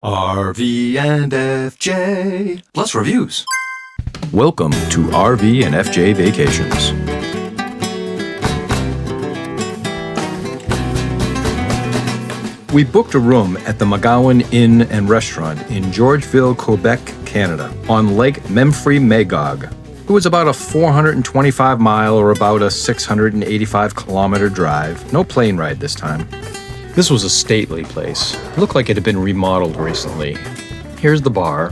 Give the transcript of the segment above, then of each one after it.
RV&FJ plus reviews. Welcome to RV&FJ Vacations. We booked a room at the McGowan Inn and Restaurant in Georgeville, Quebec, Canada, on Lake Memphrey-Magog. It was about a 425-mile or about a 685-kilometer drive. No plane ride this time. This was a stately place. It looked like it had been remodeled recently. Here's the bar.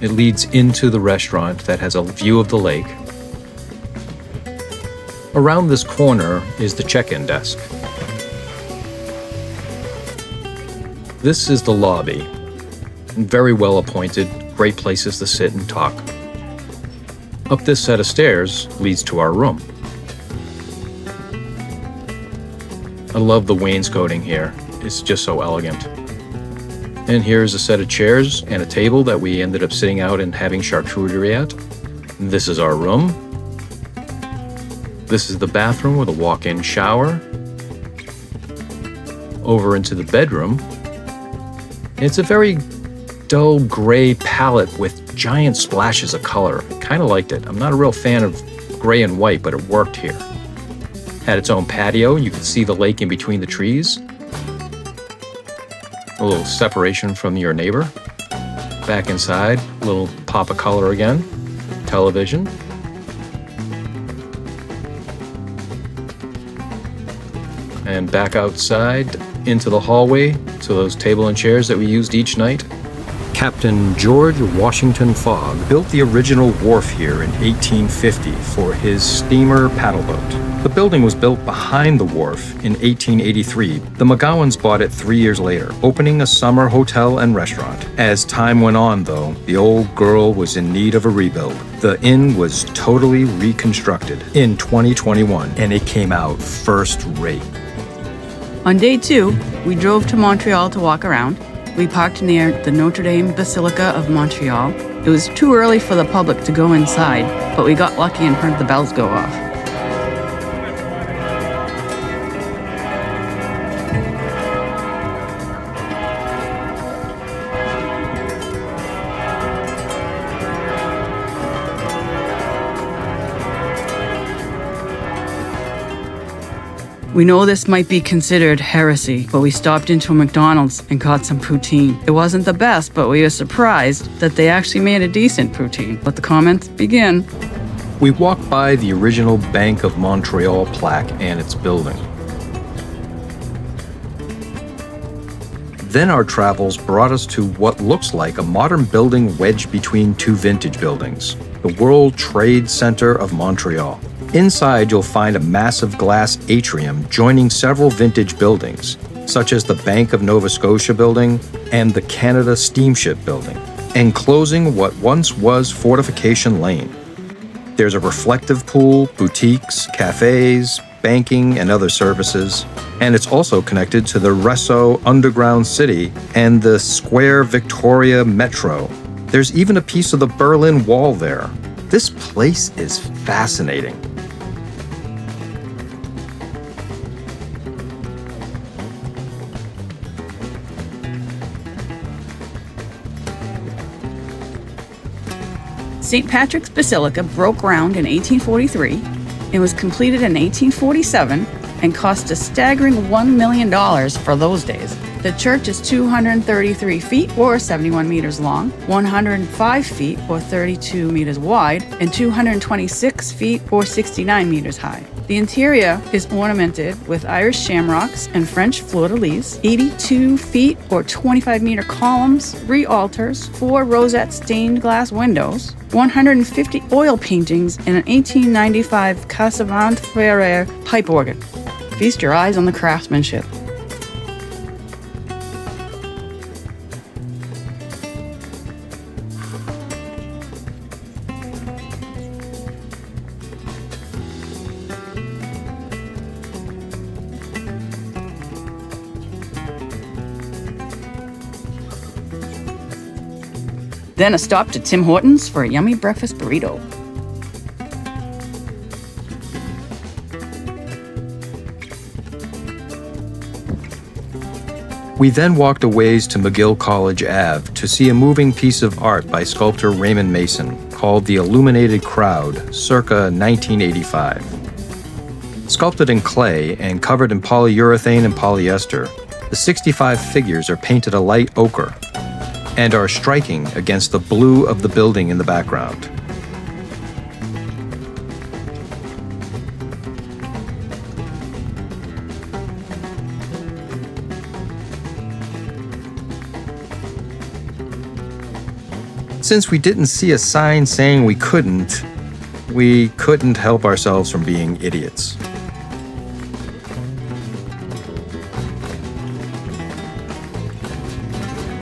It leads into the restaurant that has a view of the lake. Around this corner is the check-in desk. This is the lobby. Very well appointed, great places to sit and talk. Up this set of stairs leads to our room. I love the wainscoting here. It's just so elegant. And here's a set of chairs and a table that we ended up sitting out and having charcuterie at. This is our room. This is the bathroom with a walk-in shower. Over into the bedroom. It's a very dull gray palette with giant splashes of color. I kind of liked it. I'm not a real fan of gray and white, but it worked here. Had its own patio. You could see the lake in between the trees. A little separation from your neighbor. Back inside, a little pop of color again. Television. And back outside into the hallway to those table and chairs that we used each night. Captain George Washington Fogg built the original wharf here in 1850 for his steamer paddleboat. The building was built behind the wharf in 1883. The McGowans bought it 3 years later, opening a summer hotel and restaurant. As time went on, though, the old girl was in need of a rebuild. The inn was totally reconstructed in 2021, and it came out first rate. On day 2, we drove to Montreal to walk around. We parked near the Notre Dame Basilica of Montreal. It was too early for the public to go inside, but we got lucky and heard the bells go off. We know this might be considered heresy, but we stopped into a McDonald's and got some poutine. It wasn't the best, but we were surprised that they actually made a decent poutine. Let the comments begin. We walked by the original Bank of Montreal plaque and its building. Then our travels brought us to what looks like a modern building wedged between two vintage buildings, the World Trade Center of Montreal. Inside, you'll find a massive glass atrium joining several vintage buildings, such as the Bank of Nova Scotia building and the Canada Steamship building, enclosing what once was Fortification Lane. There's a reflective pool, boutiques, cafes, banking, and other services, and it's also connected to the Réseau Underground City and the Square Victoria Metro. There's even a piece of the Berlin Wall there. This place is fascinating. St. Patrick's Basilica broke ground in 1843 and was completed in 1847 and cost a staggering $1 million for those days. The church is 233 feet or 71 meters long, 105 feet or 32 meters wide, and 226 feet or 69 meters high. The interior is ornamented with Irish shamrocks and French fleur-de-lis, 82 feet or 25-meter columns, 3 altars, 4 rosette stained glass windows, 150 oil paintings, and an 1895 Cassavant Ferrer pipe organ. Feast your eyes on the craftsmanship. Then a stop to Tim Hortons for a yummy breakfast burrito. We We then walked a ways to McGill College Ave to see a moving piece of art by sculptor Raymond Mason called The Illuminated Crowd, circa 1985. Sculpted in clay and covered in polyurethane and polyester, the 65 figures are painted a light ochre and are striking against the blue of the building in the background. Since we didn't see a sign saying we couldn't help ourselves from being idiots.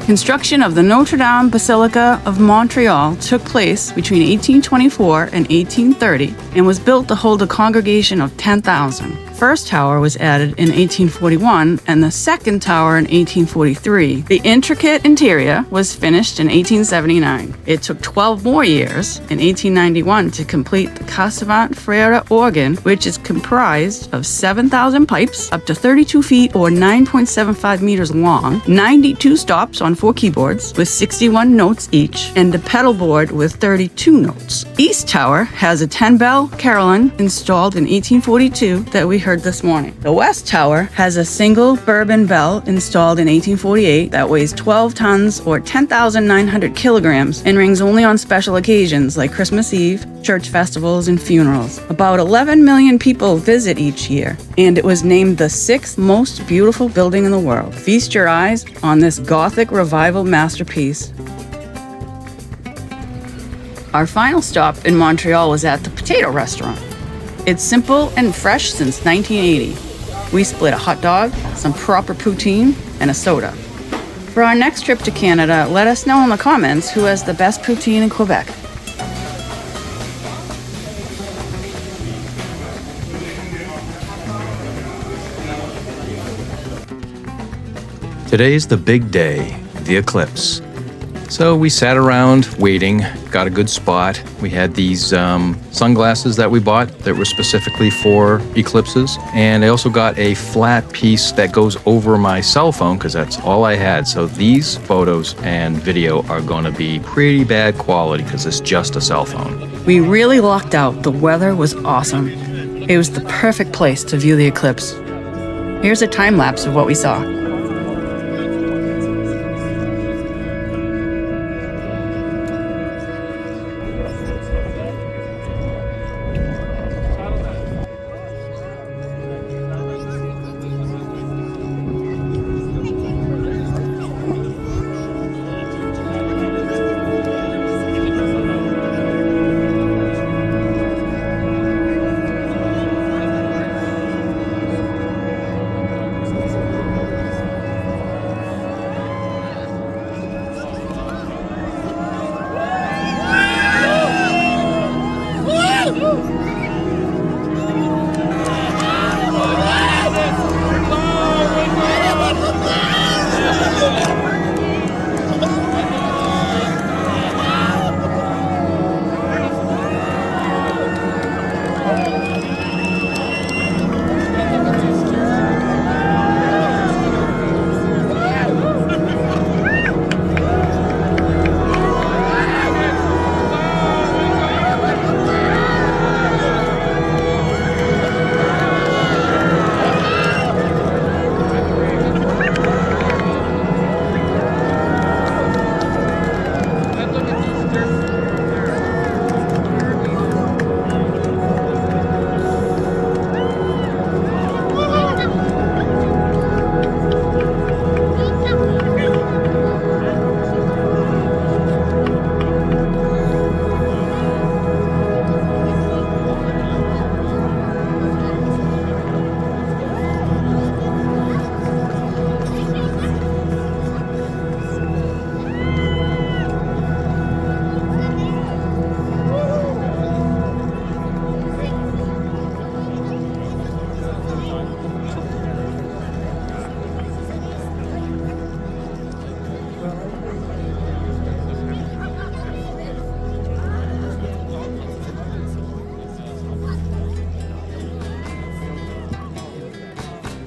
Construction of the Notre Dame Basilica of Montreal took place between 1824 and 1830 and was built to hold a congregation of 10,000. First tower was added in 1841 and the second tower in 1843. The intricate interior was finished in 1879. It took 12 more years in 1891 to complete the Cassavant Frere organ, which is comprised of 7,000 pipes up to 32 feet or 9.75 meters long, 92 stops on 4 keyboards with 61 notes each, and a pedal board with 32 notes. East Tower has a 10-bell carillon installed in 1842 that we heard this morning. The West Tower has a single bourbon bell installed in 1848 that weighs 12 tons or 10,900 kilograms and rings only on special occasions like Christmas Eve, church festivals, and funerals. About 11 million people visit each year, and it was named the 6th most beautiful building in the world. Feast your eyes on this Gothic revival masterpiece. Our final stop in Montreal was at the Potato Restaurant. It's simple and fresh since 1980. We split a hot dog, some proper poutine, and a soda. For our next trip to Canada, let us know in the comments who has the best poutine in Quebec. Today's the big day, the eclipse. So we sat around waiting, got a good spot. We had these sunglasses that we bought that were specifically for eclipses. And I also got a flat piece that goes over my cell phone because that's all I had. So these photos and video are going to be pretty bad quality because it's just a cell phone. We really lucked out. The weather was awesome. It was the perfect place to view the eclipse. Here's a time lapse of what we saw.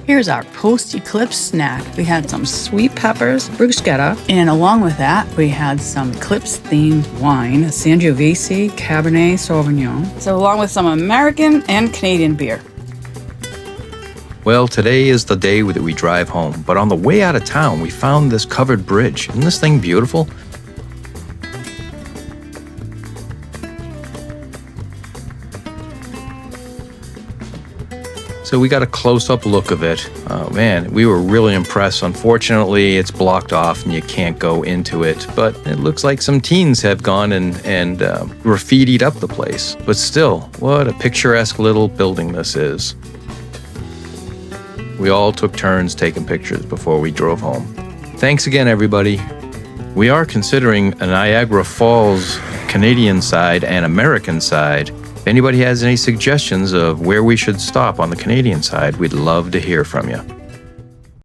Here's our post-Eclipse snack. We had some sweet peppers, bruschetta, and along with that, we had some Eclipse-themed wine, a Sangiovese Cabernet Sauvignon. So along with some American and Canadian beer. Well, today is the day that we drive home, but on the way out of town, we found this covered bridge. Isn't this thing beautiful? So we got a close-up look of it. Oh man, we were really impressed. Unfortunately, it's blocked off and you can't go into it, but it looks like some teens have gone and graffitied up the place. But still, what a picturesque little building this is. We all took turns taking pictures before we drove home. Thanks again, everybody. We are considering a Niagara Falls Canadian side and American side. If anybody has any suggestions of where we should stop on the Canadian side, we'd love to hear from you.